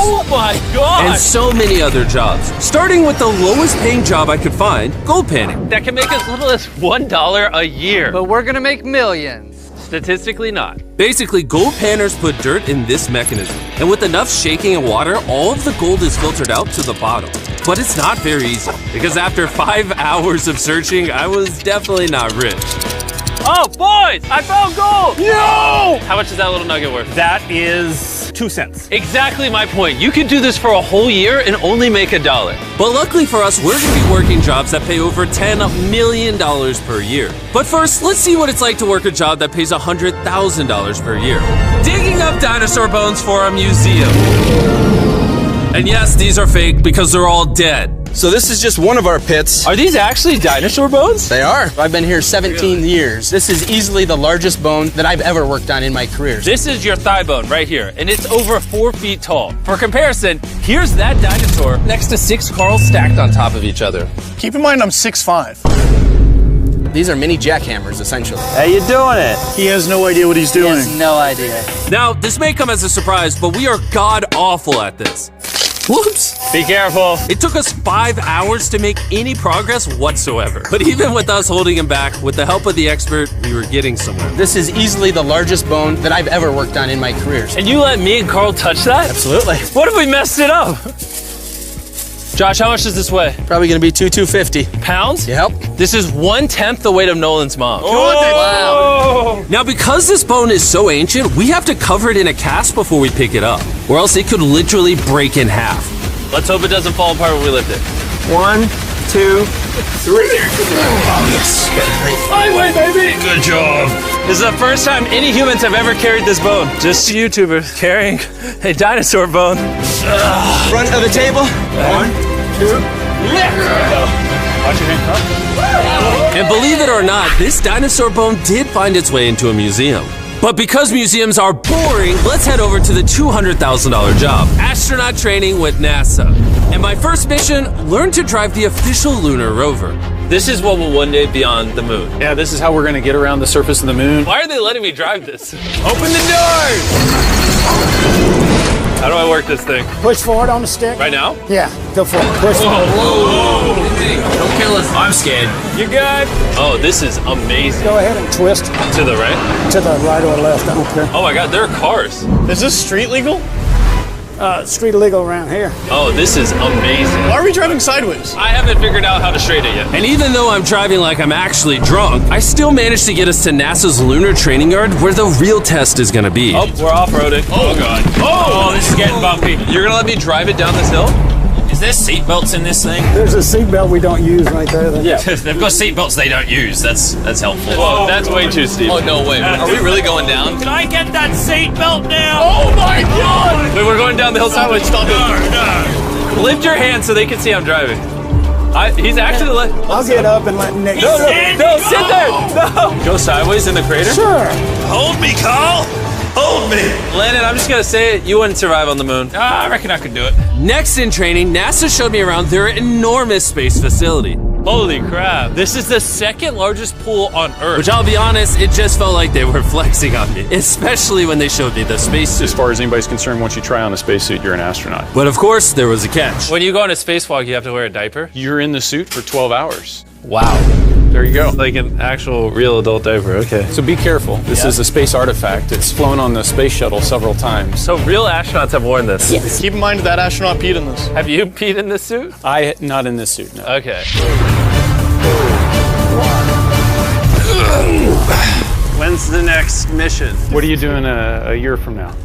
Oh my god! And so many other jobs. Starting with the lowest paying job I could find, gold panning. That can make as little as $1 a year. But we're gonna make millions. Statistically not. Basically, gold panners put dirt in this mechanism, and with enough shaking and water, all of the gold is filtered out to the bottom. But it's not very easy, because after 5 hours of searching, I was definitely not rich. Oh, boys! I found gold! No! How much is that little nugget worth? That is 2 cents. Exactly my point. You could do this for a whole year and only make $1. But luckily for us, we're gonna be working jobs that pay over $10 million per year. But first, let's see what it's like to work a job that pays $100,000 per year. Digging up dinosaur bones for a museum. And yes, these are fake because they're all dead. So this is just one of our pits. Are these actually dinosaur bones? They are. I've been here 17 years. This is easily the largest bone that I've ever worked on in my career. This is your thigh bone right here, and it's over 4 feet tall. For comparison, here's that dinosaur next to 6 Karls stacked on top of each other. Keep in mind I'm 6'5". These are mini jackhammers, essentially. How you doing it? He has no idea what he's doing. He has no idea. Now, this may come as a surprise, but we are god-awful at this. Whoops! Be careful. It took us 5 hours to make any progress whatsoever. But even with us holding him back, with the help of the expert, we were getting somewhere. This is easily the largest bone that I've ever worked on in my career. And you let me and Karl touch that? Absolutely. What if we messed it up? Josh, how much does this weigh? Probably gonna be 250. Pounds? Yep. This is 1/10 the weight of Nolan's mom. Wow. Now, because this bone is so ancient, we have to cover it in a cast before we pick it up, or else it could literally break in half. Let's hope it doesn't fall apart when we lift it. 1, 2, 3. Highway, baby! Good job. This is the first time any humans have ever carried this bone. Just YouTubers carrying a dinosaur bone. Front of the table. 1, 2, lift! Watch your hand, Karl. And believe it or not, this dinosaur bone did find its way into a museum. But because museums are boring, let's head over to the $200,000 job, astronaut training with NASA. And my first mission, learn to drive the official lunar rover. This is what will one day be on the moon. Yeah, this is how we're gonna get around the surface of the moon. Why are they letting me drive this? Open the doors! How do I work this thing? Push forward on the stick. Right now? Yeah, go for it. Push forward. Whoa! Don't kill us. I'm scared. You good? Oh, this is amazing. Go ahead and twist To the right? to the right or left. I don't care. Oh my god, there are cars. Is this street legal? Street legal around here. Oh, this is amazing. Why are we driving sideways? I haven't figured out how to straighten it yet. And even though I'm driving like I'm actually drunk, I still managed to get us to NASA's lunar training yard where the real test is gonna be. Oh, we're off-roading. Oh god. Oh, this is getting bumpy. You're gonna let me drive it down this hill? Is there seatbelts in this thing? There's a seatbelt we don't use right there. Yeah. They've got seatbelts they don't use. That's helpful. Whoa, that's way too steep. Oh, no way. Are we really going down? Can I get that seatbelt now? Oh my god! Wait, we're going down the hill sideways. Stop it. Lift your hand so they can see I'm driving. He's actually I'll get up and let Nick. No, sit there! No! Go sideways in the crater? Sure. Hold me, Karl! Hold me! Landon, I'm just gonna say it, you wouldn't survive on the moon. I reckon I could do it. Next in training, NASA showed me around their enormous space facility. Holy crap. This is the second largest pool on Earth. Which I'll be honest, it just felt like they were flexing on me, especially when they showed me the spacesuit. As far as anybody's concerned, once you try on a spacesuit, you're an astronaut. But of course, there was a catch. When you go on a spacewalk, you have to wear a diaper? You're in the suit for 12 hours. Wow. There you go. Like an actual real adult diaper, okay. So be careful. This is a space artifact. It's flown on the space shuttle several times. So real astronauts have worn this? Yes. Keep in mind that astronaut peed in this. Have you peed in this suit? Not in this suit, no. Okay. When's the next mission? What are you doing a year from now?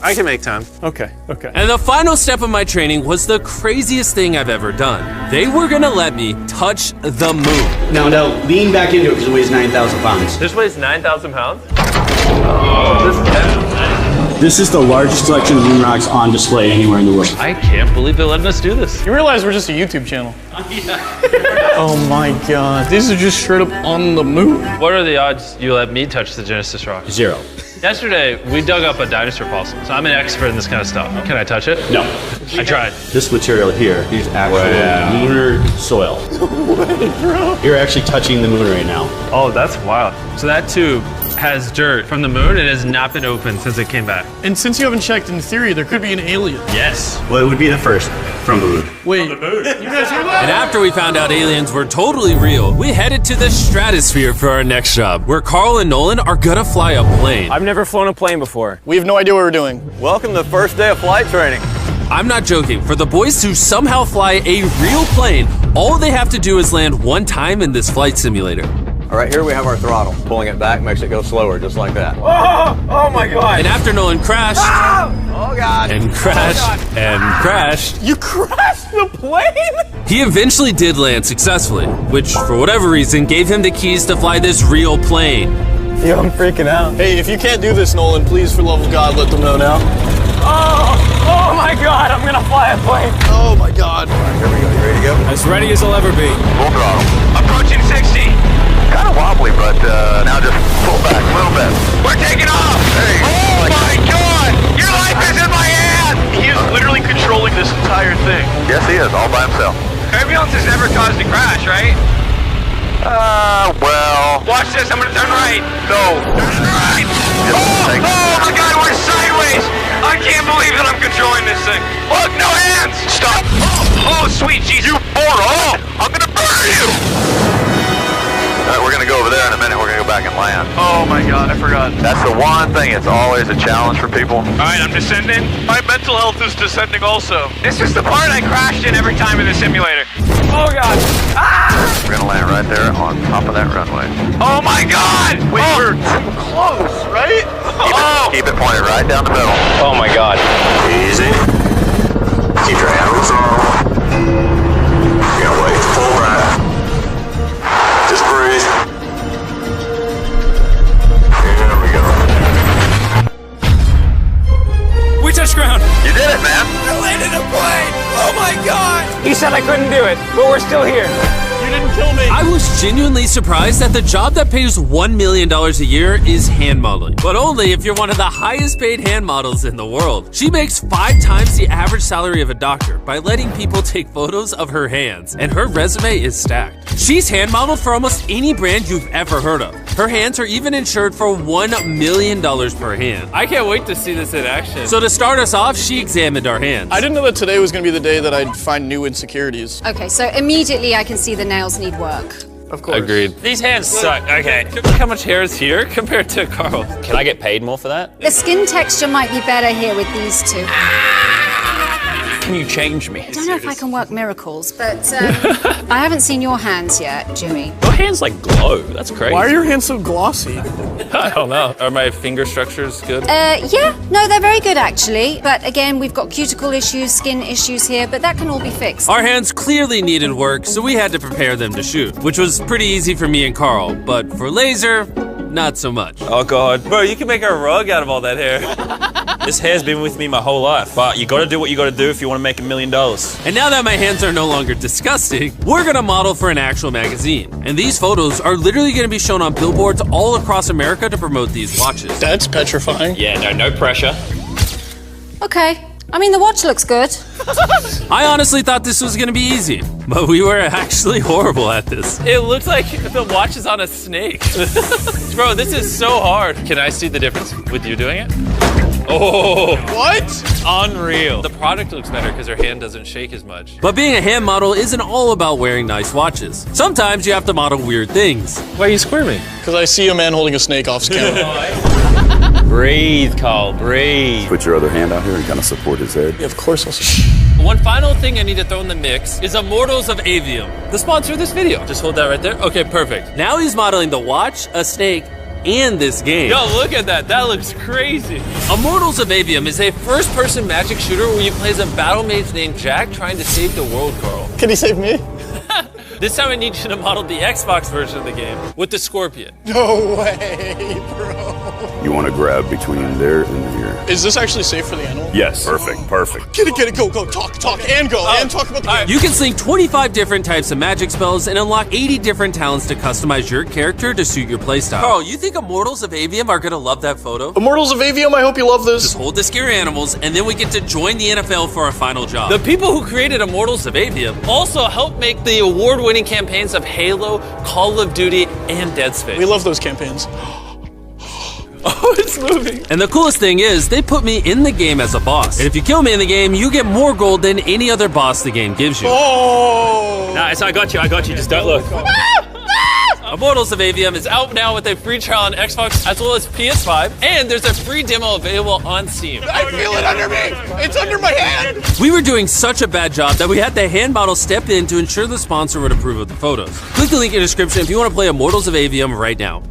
I can make time. Okay. And the final step of my training was the craziest thing I've ever done. They were gonna let me touch the moon. Now, lean back into it because it weighs 9,000 pounds. This weighs 9,000 pounds? Oh, this is heavy. This is the largest collection of moon rocks on display anywhere in the world. I can't believe they're letting us do this. You realize we're just a YouTube channel? Oh my god. These are just straight up on the moon. What are the odds you let me touch the Genesis rock? 0. Yesterday, we dug up a dinosaur fossil, so I'm an expert in this kind of stuff. Can I touch it? No. I tried. This material here is actual lunar soil. You're actually touching the moon right now. Oh, that's wild. So that tube has dirt from the moon and has not been opened since it came back. And since you haven't checked, in theory, there could be an alien. Yes. Well, it would be the first from the moon. Wait, you guys hear that? And after we found out aliens were totally real, we headed to the stratosphere for our next job, where Karl and Nolan are gonna fly a plane. I've never flown a plane before. We have no idea what we're doing. Welcome to the first day of flight training. I'm not joking. For the boys to somehow fly a real plane, all they have to do is land one time in this flight simulator. All right, here we have our throttle. Pulling it back makes it go slower, just like that. Oh my God. And after Nolan crashed, Oh God. and crashed, and crashed, You crashed the plane? he eventually did land successfully, which, for whatever reason, gave him the keys to fly this real plane. Yo, I'm freaking out. Hey, if you can't do this, Nolan, please, for the love of God, let them know now. Oh my God, I'm gonna fly a plane. Oh my God. Here we go, you ready to go? As ready as I'll ever be. Full throttle. Approaching 60. Kind of wobbly, but now just pull back a little bit. We're taking off. Hey. Oh my God. Your life is in my hand. He is literally controlling this entire thing. Yes, he is, all by himself. Turbulence has never caused a crash, right? Well... Watch this, I'm gonna turn right. No. Turn right. Oh my God, we're sideways. I can't believe that I'm controlling this thing. Look, no hands. Stop. Oh, sweet Jesus. You moron! I'm gonna murder you! Alright, we're gonna go over there in a minute. We're gonna go back and land. Oh my God, I forgot. That's the one thing, it's always a challenge for people. All right, I'm descending. My mental health is descending also. This is the part I crashed in every time in the simulator. Oh God. We're gonna land right there on top of that runway. Oh my God. Wait, we're too close, right? Keep it pointed right down the middle. Oh my God. Easy. Keep your handles on. Yeah, wait, pull right. Just breathe. There we go. We touched ground. You did it, man. I landed a plane. Oh my God. He said I couldn't do it, but we're still here. You didn't kill me. I was genuinely surprised that the job that pays $1 million a year is hand modeling, but only if you're one of the highest paid hand models in the world. She makes 5 times the average salary of a doctor by letting people take photos of her hands, and her resume is stacked. She's hand modeled for almost any brand you've ever heard of. Her hands are even insured for $1 million per hand. I can't wait to see this in action. So to start us off, she examined our hands. I didn't know that today was going to be the day that I'd find new insecurities. Okay, so immediately I can see the nails need work. Of course. Agreed. These hands suck. Okay. Look how much hair is here compared to Karl. Can I get paid more for that? The skin texture might be better here with these two. Can you change me? I don't know if I can work miracles, but I haven't seen your hands yet, Jimmy. Your hands like glow. That's crazy. Why are your hands so glossy? I don't know. Are my finger structures good? Yeah, no, they're very good actually. But again, we've got cuticle issues, skin issues here, but that can all be fixed. Our hands clearly needed work, so we had to prepare them to shoot, which was pretty easy for me and Karl, but for laser, not so much. Oh God. Bro, you can make a rug out of all that hair. This hair's been with me my whole life, but you gotta do what you gotta do if you wanna make $1 million. And now that my hands are no longer disgusting, we're gonna model for an actual magazine. And these photos are literally gonna be shown on billboards all across America to promote these watches. That's petrifying. Yeah, no pressure. Okay, I mean the watch looks good. I honestly thought this was gonna be easy, but we were actually horrible at this. It looks like the watch is on a snake. Bro, this is so hard. Can I see the difference with you doing it? Oh, What? unreal. The product looks better because her hand doesn't shake as much. But being a hand model isn't all about wearing nice watches. Sometimes you have to model weird things. Why are you squirming? Because I see a man holding a snake off camera. Breathe, Karl, breathe. Put your other hand out here and kind of support his head. Yeah, of course I'll see. One final thing I need to throw in the mix is Immortals of Avium, the sponsor of this video. Just hold that right there. Okay, perfect. Now he's modeling the watch, a snake, and this game. Yo, look at that. That looks crazy. Immortals of Avium is a first-person magic shooter where you play as a battle mage named Jack trying to save the world, Karl. Can he save me? This time I need you to model the Xbox version of the game with the scorpion. No way, bro. You want to grab between there and here. Is this actually safe for the animal? Yes. Perfect. Get it, go, talk, and go, and talk about the game. You can sling 25 different types of magic spells and unlock 80 different talents to customize your character to suit your playstyle. Karl, you think Immortals of Avium are gonna love that photo? Immortals of Avium, I hope you love this. Just hold the scary animals, and then we get to join the NFL for our final job. The people who created Immortals of Avium also helped make the award-winning campaigns of Halo, Call of Duty, and Dead Space. We love those campaigns. Oh, it's moving. And the coolest thing is, they put me in the game as a boss. And if you kill me in the game, you get more gold than any other boss the game gives you. Oh! Nice, I got you, just don't look. Immortals of Avium is out now with a free trial on Xbox as well as PS5, and there's a free demo available on Steam. I feel it under me. It's under my hand. We were doing such a bad job that we had the hand model step in to ensure the sponsor would approve of the photos. Click the link in the description if you want to play Immortals of Avium right now.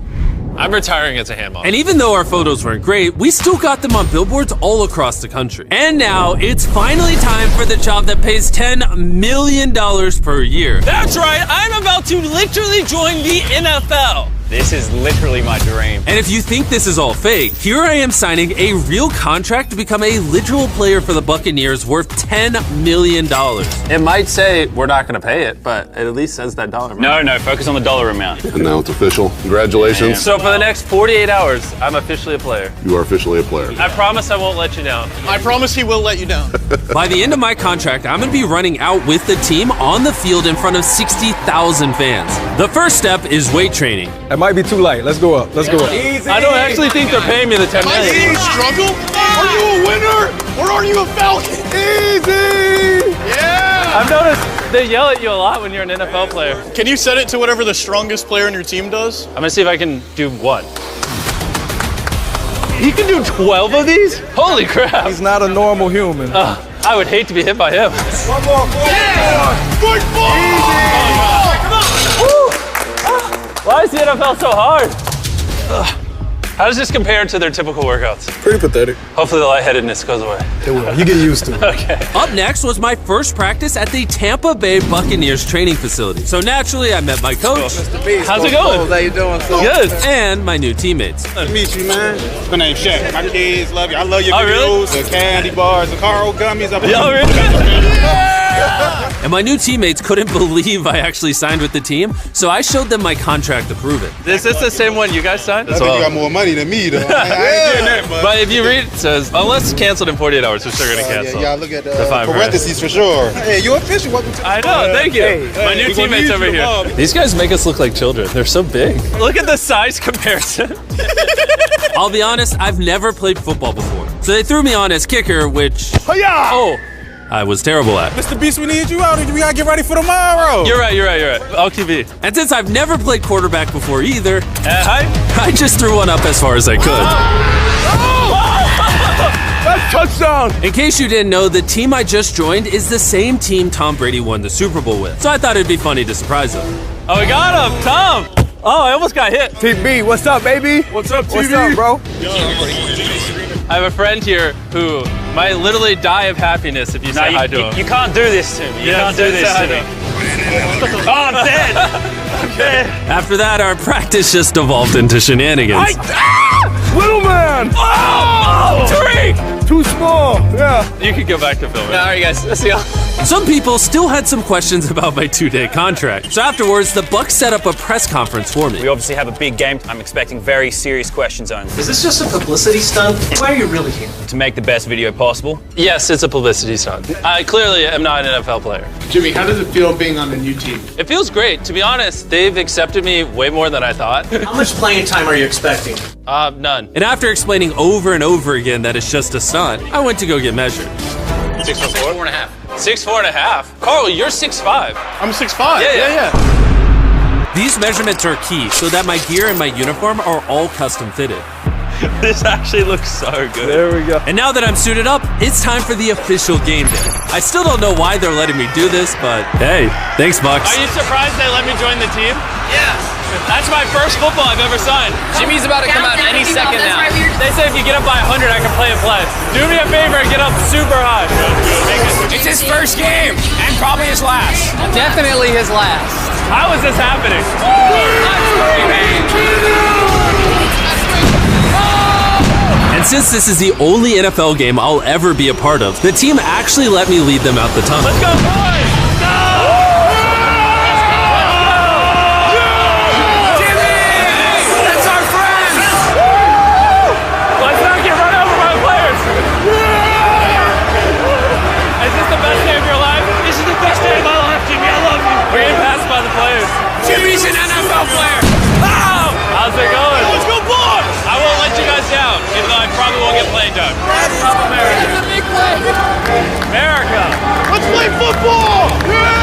I'm retiring as a hand model. And even though our photos weren't great, we still got them on billboards all across the country. And now it's finally time for the job that pays $10 million per year. That's right, I'm about to literally join the NFL. This is literally my dream. And if you think this is all fake, here I am signing a real contract to become a literal player for the Buccaneers worth $10 million. It might say we're not going to pay it, but it at least says that dollar amount. No, focus on the dollar amount. And now it's official. Congratulations. So for the next 48 hours, I'm officially a player. You are officially a player. I promise I won't let you down. I promise he will let you down. By the end of my contract, I'm going to be running out with the team on the field in front of 60,000 fans. The first step is weight training. It might be too light. Let's go up. Let's go up. Easy. I don't actually think they're paying me the $10 million. Do you struggle? Are you a winner or are you a falcon? Easy! Yeah! I've noticed they yell at you a lot when you're an NFL player. Can you set it to whatever the strongest player in your team does? I'm gonna see if I can do one. He can do 12 of these? Holy crap. He's not a normal human. I would hate to be hit by him. One more. Yeah! Good ball! Why is the NFL so hard? How does this compare to their typical workouts? Pretty pathetic. Hopefully the lightheadededness goes away. It will. You get used to it. Okay. Up next was my first practice at the Tampa Bay Buccaneers training facility. So naturally, I met my coach. mr.beast. How's it going? How you doing? Good. And my new teammates. Nice to meet you, man. My name's Shaq. My kids love you. I love your Oh, really? videos, the candy bars, the Karl gummies. Oh, really? And my new teammates couldn't believe I actually signed with the team, so I showed them my contract to prove it. Is this the same one you guys signed? I think you got more money than me, though. I ain't getting that, But if you read, it says, unless canceled in 48 hours, we're still going to cancel. Yeah, look at the fine parentheses for sure. Hey, you're official. Welcome to the I know, thank you. My new teammates over here. These guys make us look like children. They're so big. Look at the size comparison. I'll be honest, I've never played football before. So they threw me on as kicker, which, I was terrible at. mr.beast, we need you out. We gotta get ready for tomorrow. You're right. I'll QB. And since I've never played quarterback before either, Hi. I just threw one up as far as I could. That's touchdown. In case you didn't know, the team I just joined is the same team Tom Brady won the Super Bowl with. So I thought it'd be funny to surprise them. Oh, we got him, Tom. Oh, I almost got hit. TB, what's up, baby? What's up, TB? What's up, bro? I have a friend here who might literally die of happiness if you say hi to him. You can't do this to me. You can't do this to me. Oh, I'm dead. I'm dead. After that, our practice just devolved into shenanigans. Little man! Oh! Drake! Too small, yeah. You could go back to filming. All right, guys. Let's see. Some people still had some questions about my 2-day contract. So afterwards, the Bucs set up a press conference for me. We obviously have a big game. I'm expecting very serious questions on Is this just a publicity stunt? Why are you really here? to make the best video possible. Yes, it's a publicity stunt. I clearly am not an NFL player. Jimmy, how does it feel being on the new team? It feels great. To be honest, they've accepted me way more than I thought. How much playing time are you expecting? None. And after explaining over and over again that it's just a stunt, I went to go get measured. 6'4" and a half. 6'4" and a half. Carl, you're 6'5". I'm 6'5". Yeah. These measurements are key so that my gear and my uniform are all custom fitted. This actually looks so good. There we go. And now that I'm suited up, it's time for the official game day. I still don't know why they're letting me do this, but hey, thanks, Bucks. Are you surprised they let me join the team? Yeah. That's my first football I've ever signed. Jimmy's about to come out any second now. They say if you get up by 100, I can play a play. Do me a favor and get up super high. It's his first game, and probably his last. Definitely his last. How is this happening? And since this is the only NFL game I'll ever be a part of, the team actually let me lead them out the tunnel. Let's go, boys! Jimmy's an NFL player. How's it going? Let's go, Bucks! I won't let you guys football! Yeah!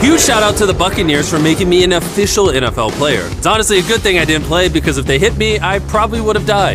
Huge shout out to the Buccaneers for making me an official NFL player. It's honestly a good thing I didn't play because if they hit me, I probably would have died.